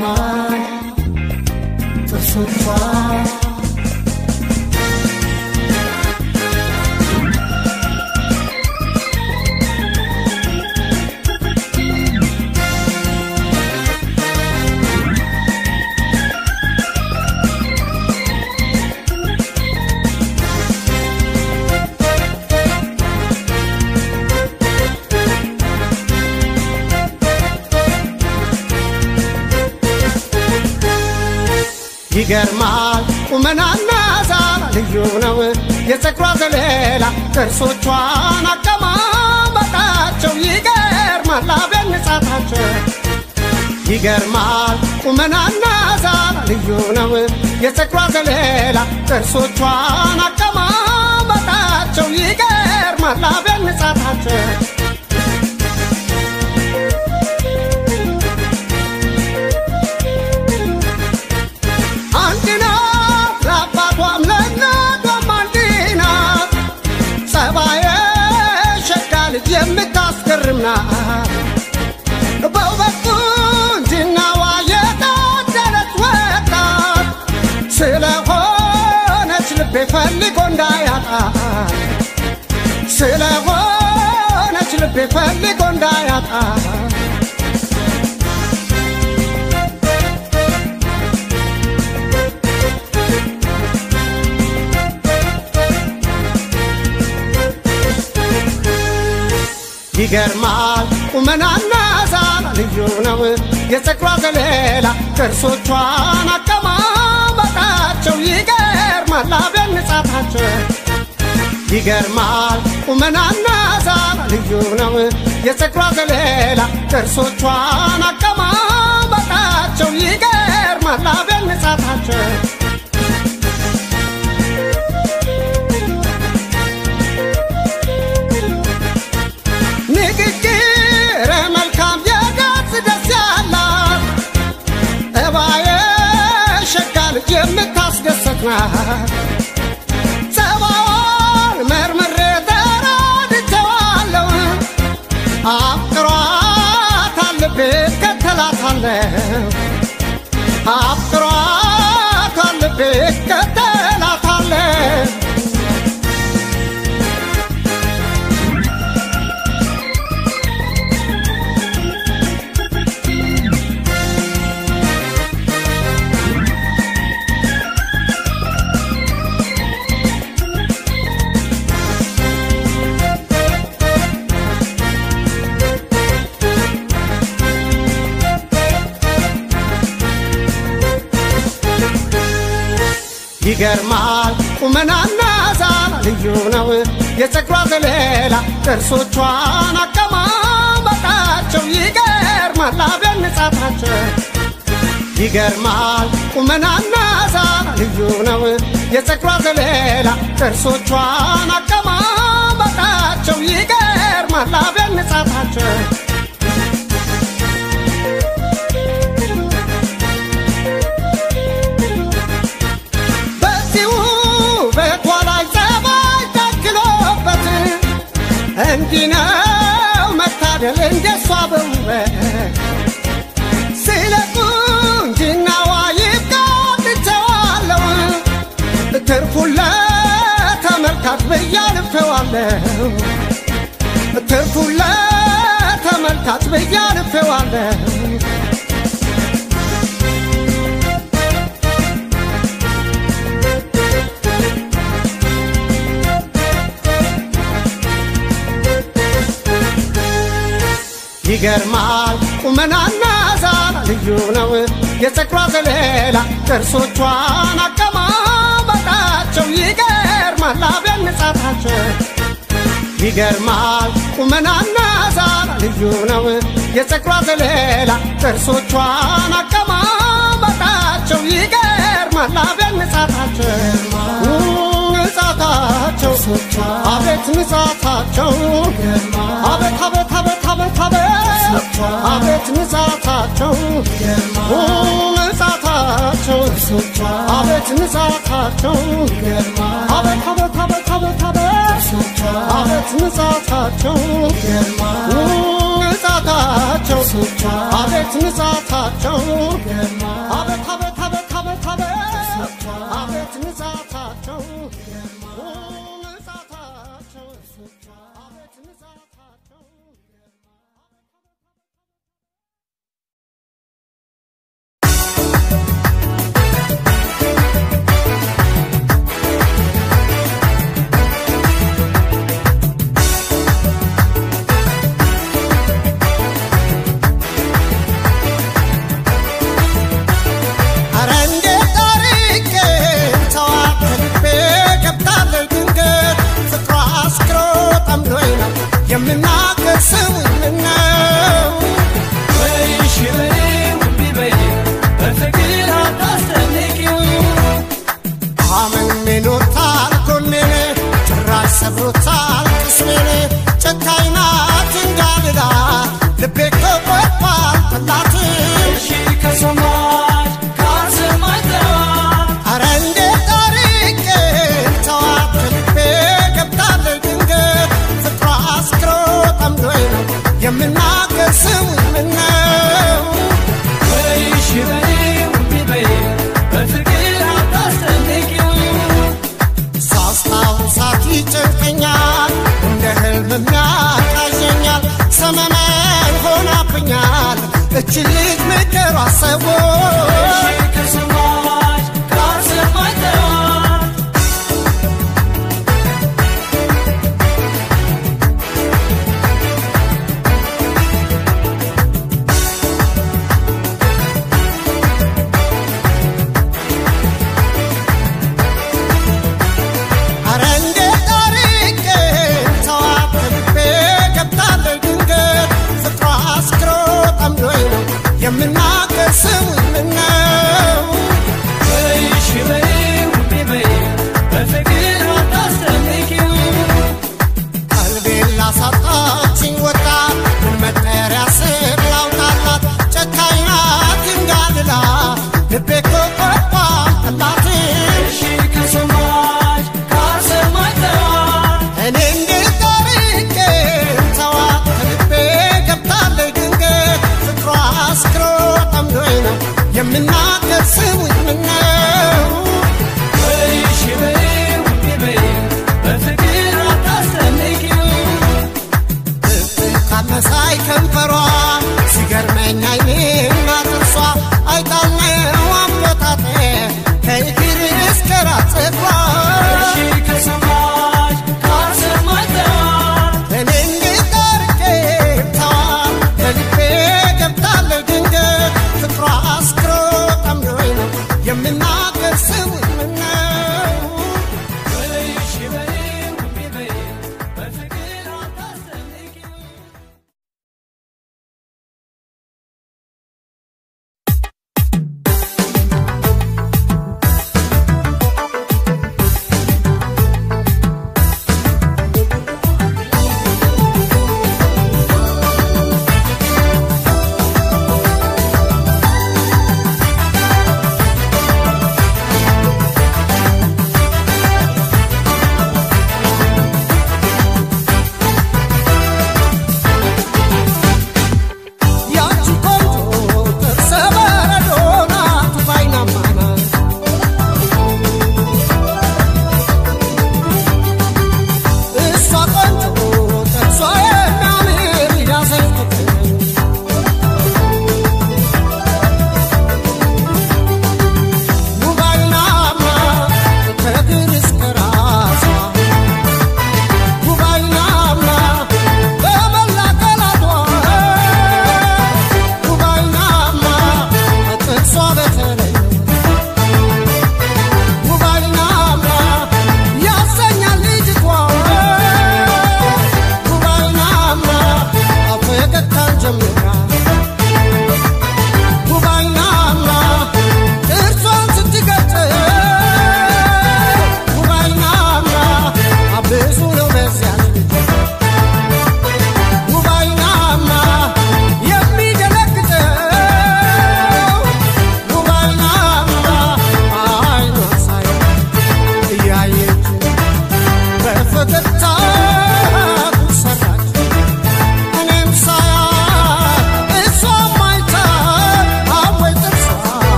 ይገርማል ጥርሶቿ ይገርማል ቁመናና ዛላ ልዩ ነው የፀጉሯ ዘለላ ጥርሶቿን አቀማመጣቸው ይገርማል አቤት ንጻታቸው ይገርማል ቁመናና ዛላ ልዩ ነው የፀጉሯ ዘለላ ጥርሶቿን አቀማመጣቸው ይገርማል አቤት ንጻታቸው የምታስገርምና በውበቱ ጅናዋ የታደለች ወጣት ስለሆነች ልቤ ፈልጎ እንዳያጣት ስለሆነች ልቤ ፈልጎ እንዳያጣት ይገርማል ቁመናና ዛላ ልዩ ነው የፀጉሯ ዘለላ ጥርሶቿን አቀማመጣቸው ይገርማል አቤት ንጻታቸው ይገርማል ቁመናና ዛላ ልዩ ነው የፀጉሯ ዘለላ ጥርሶቿን አቀማመጣቸው ይገርማል አቤት ንጻታቸው ጸባዋን መርምሬ ተረድቼዋለሁ አፍቅሯታል ልቤ እከተላታለሁ አፍቅሯታል ልቤ እከተላታለሁ ይገርማል ቁመናና ዛላ ልዩ ነው የፀጉሯ ዘለላ ጥርሶቿን አቀማመጣቸው ይገርማል አቤት ንጻታቸው ይገርማል ቁመናና ዛላ ልዩ ነው የፀጉሯ ዘለላ ጥርሶቿን አቀማመጣቸው ይገርማል አቤት ንጻታቸው እንዲነው መታደል እንደሷ በውበት ስለ ቁንጅናዋ ይብቃትቸዋለሁ ትርፉን ለተመልካች ብያልፌዋለሁ ትርፉን ለተመልካች ብያልፌዋለሁ ይገርማል ቁመናና ዛላ ልዩ ነው የፀጉሯ ዘለላ ጥርሶቿን አቀማመጣቸው ይገርማል አቤት ንጻታቸው ይገርማል ቁመናና ዛላ ልዩ ነው የፀጉሯ ዘለላ ጥርሶቿን አቀማመጣቸው ይገርማል አቤት ንጻታቸው ንጻታቸው አቤት ንጻታቸው አቤት አቤት አቤት አቤት አቤት ንጻታቸው ንጻታቸው አቤት ንጻታቸው አቤት አቤት አቤት አቤት አቤት ንጻታቸው ንጻታቸው አቤት ንጻታቸው አቤት ንጻታቸው Scroll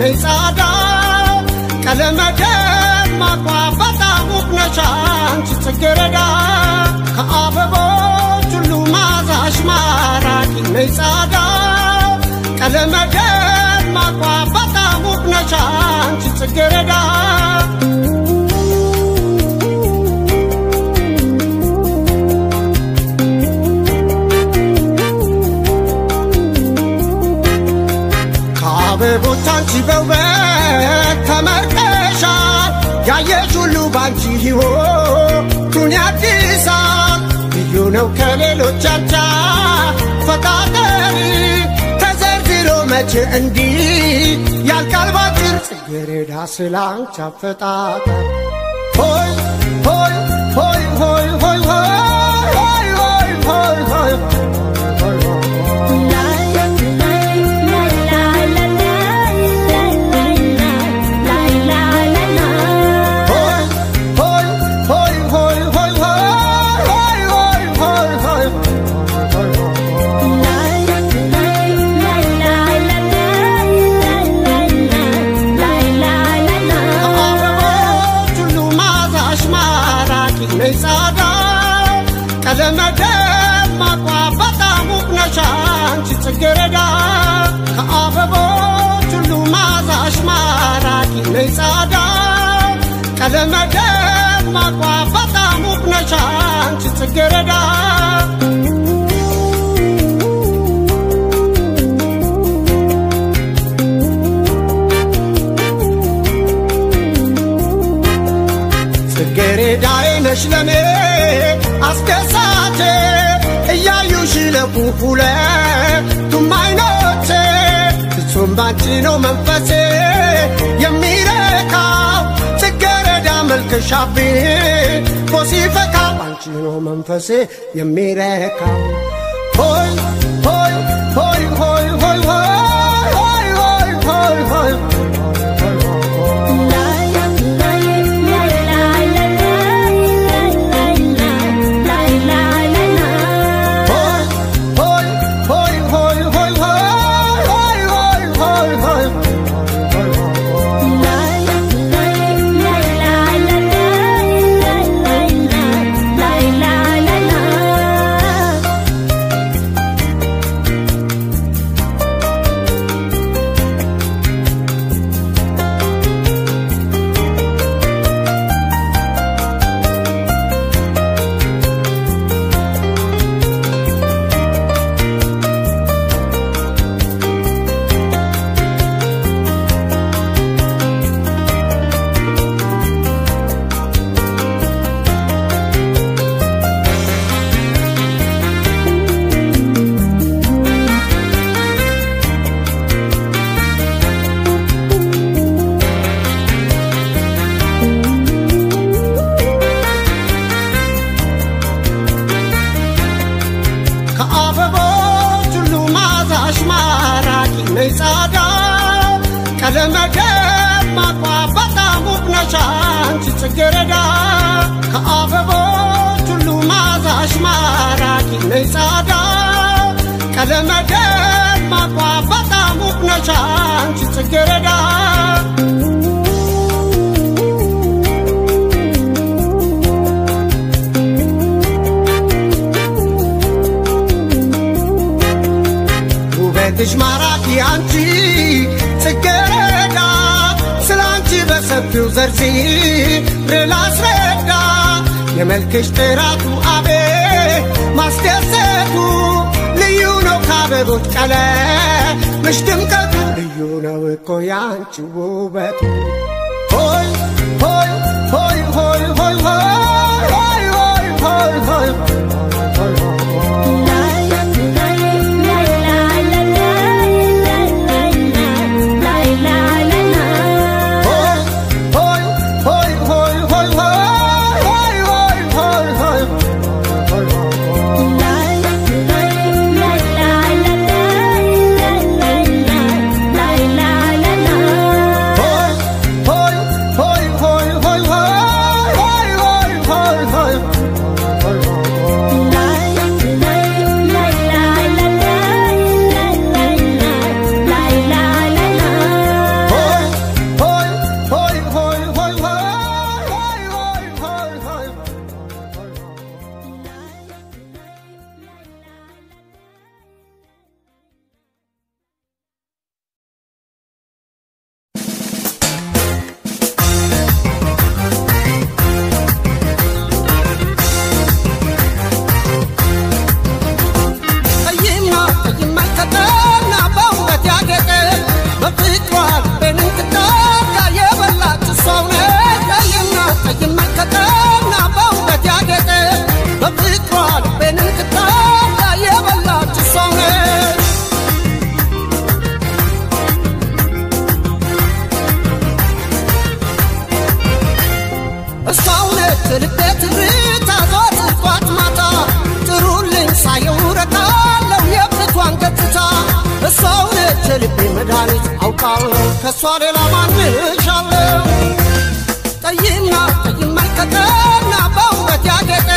ነይጻዳ ቀለመደ ማቋባታ ሙክነሻን ጽጌረዳ ከአበቦች ሁሉ ማዛሽ ማራኪ ነይጻዳ ቀለመደ ማቋባታ ሙክነሻን ጽጌረዳ አበቦቻንቺ በውበት ተመርቀሻል ያየሽ ሁሉ ባንቺ ሕይወቱን ያድሳል ልዩ ነው ከሌሎች አንቺ ፈጣሪ ተዘርዝሮ መቼ እንዲህ ያልቃል ባጭር ጽጌረዳ ስላንቺ አፈጣጠር ሆይ ሆይ ሆይ ሆይ ሆይ ሆይ ሆይ ሆይ ሆይ ነይጻዳ ቀለመደ ማቋባታ ሙክነሻን ጽጌረዳ ከአበቦች ሁሉ ማዛሽ ማራኪ ነይጻዳ ቀለመደ ማቋባታ ሙክነሻን ጽጌረዳ ጽጌረዳዬ ነሽ ለኔ አስደሳቼ እያዩሽ ለፉ ሁለቱም አይኖቼ ፍጹም ባንቺ ነው መንፈሴ የሚረካው ጽጌረዳ መልክሽ አብቦ ሲፈካ ባንቺ ነው መንፈሴ የሚረካው ሆይ ሆይ ሆይ ሆይ ሆይ ሆይ ሆይ ሆይ ሆይ ነይጻዳ ቀለመደ ማቋባታ ሙክነሻን ጽጌረዳ ከአበቦች ሁሉ ማዛሽ ማራኪ ነይጻዳ ቀለመደ ማቋባታ ሙክነሻን ጽጌረዳ ውበትሽ ማራኪ አንቺ ጽጌረዳ ስላንቺ በሰፊው ዘርዝሬ ላስረዳ የመልክሽ ጥራቱ አቤት ማስደሰቱ ልዩ ነው ከአበቦች ቀለምሽ ድምቀቱ ልዩ ነው እኮ ያንቺ ውበቱ ሆይ ሆይ ሆይ ሆይ ሆይ ሆይ ሆይ ሆይ በፍቅሯ በንቅጣት የበላች ሰው ነች ቀይና ቀይ መልከተና በውበት ያጌጠ በፍቅሯ በንቅጣት የበላች ሰው ነች ሰው ነች ልቤ ትርታ ዘወትር ጧት ማታ ጥሩልኝ ሳየው ረካለው የፍቷን ገጽታ ሰው ነች ልቤ መድኃኒት አውቃለሁ ከሷ ሌላ ማን እሻለሁ ጠይና ቀይ መልከተና በውበት ያጌጠ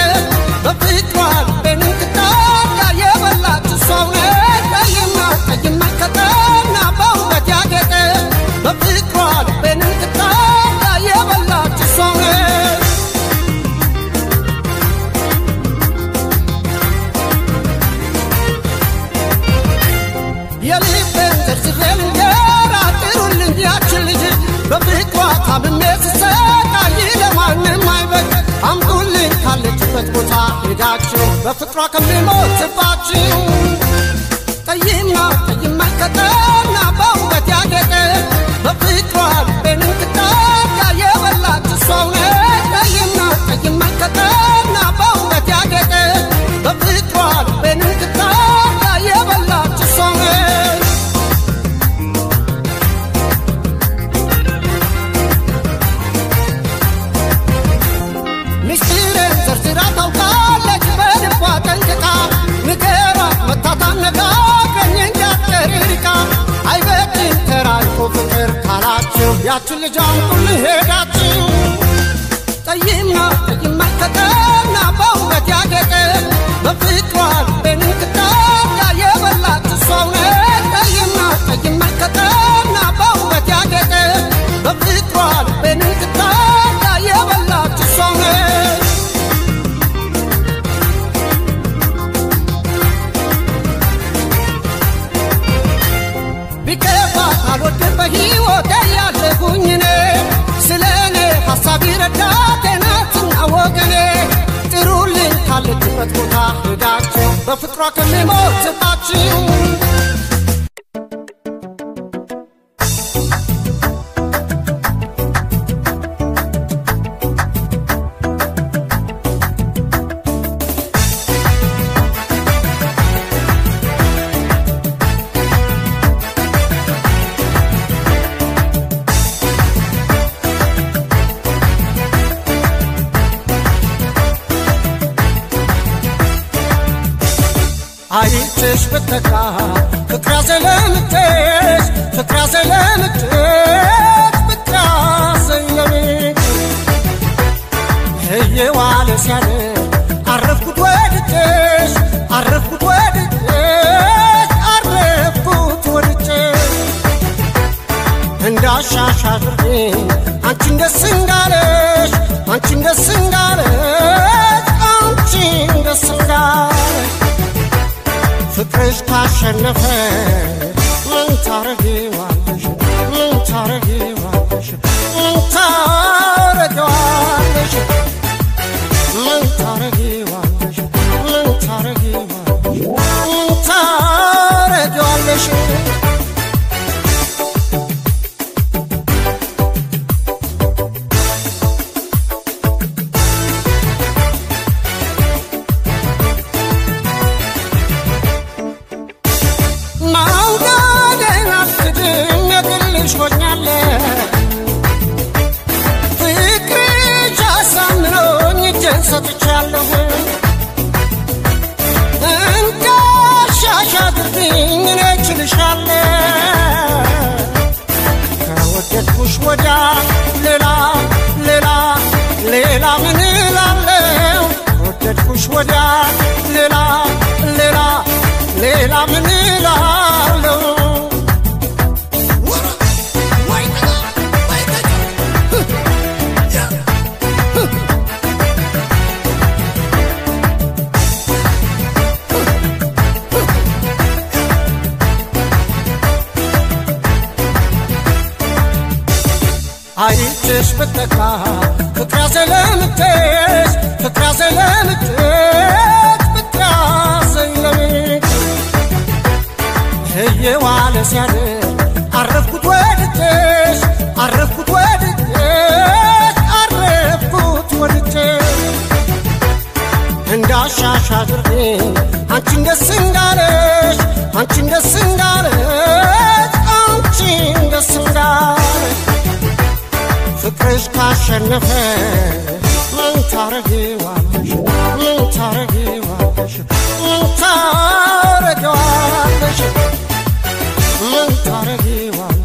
በፍቅሯ በንቅጣት የበላች ሰው ነች ጠይና ቀይ መልከተና በውበት ያጌጠ በፍቅሯ በንቅጣት የበላች ሰው ነች የልቤን ዘርዝሬን እንጀራ ጥሩልኝ ያችን ልጅ በፍቅሯ ታምሜ ስሰቃይ ለማንም አይበቅ አምጡልኝ ካለችበት ቦታ ሄዳችሁ በፍቅሯ ከሚሞትባችሁ ጠይና ቀይ መልከተና በውበት ያጌጠ በፍቅሯ በንቅጣት የበላች ሰው ነች ጠይና ቀይ መልከተና በውበት ያጌጠ በፍቅሯ በንቅጣት የበላች ሰው ነች ሚስጥሬን ዘርዝራ ታውቃለች በልቧ ጠንቅቃ ንገሯት መታ ታነጋግረኝ እንዳትቀር ርቃ አይበድል ተራርቆ ፍቅር ካላችሁ ያችን ልጅ አምጡልኝ ሄዳችሁ ጠይና ቀይ መልከተና በውበት ያጌጠ በፍቅሯ በንቅጣት የበላች ሰው ነች ጠይና ቀይ መልከተና በውበት ያጌጠ በፍቅሯ በንቅጣት የበላች ሰው ነች ቢከፋት አልወድም በሕይወቴ ያለሁኝ እኔ ስለኔ ሐሳብ ይረዳቴ ናትና ወገኔ ጥሩልኝ ካለችበት ቦታ ሄዳችሁ በፍቅሯ ከሚሞትባችሁ አይቼሽ በተካ ፍቅራ ዘለምትሽ ፍቅራ ዘለምትሽ ፍቅራ ዘለምትሽ የዋለ ሲያድር አረፍኩት ወድጄሽ አረፍኩት ወድጄሽ አረፍኩት ወድጄሽ እንዳሻሽ አድርጌ አንቺን ደስ እንዳለሽ አንቺን ደስ እንዳለሽ አንቺን ደስ እንዳለሽ ፍቅርሽ ካሸነፈ ምን ታረጊዋለሽ ምን ታረጊዋለሽ ምን ታረጊዋለሽ ምን ታረጊዋለሽ ምን ታረጊዋለሽ ምን ታረጊዋለሽ ሰጥቻለሁ እንካሻሽ አድርግኝ እኔ እችልሻለሁ ከወደድኩሽ ወዲያ ሌላ ሌላ ሌላ ምን እላለሁ ከወደድኩሽ ወዲያ ሌላ ሌላ ሌላ ምን እላለሁ አይቼሽ በተካ ፍቅራ ዘለምትሽ ፍቅራ ዘለምትሽ ፍቅራ ዘለምትሽ የዋለ ሲያድር አረፍኩት አድርጌ አንቺን ደስ እንዳለሽ አንቺን ደስ እንዳለሽ አንቺን ደስ እንዳለሽ ፍቅርሽ ካሸነፈ ምን ታረጊዋለሽ ምን ታረጊዋለሽ ምን ታረጊዋለሽ ምን ታረጊዋለሽ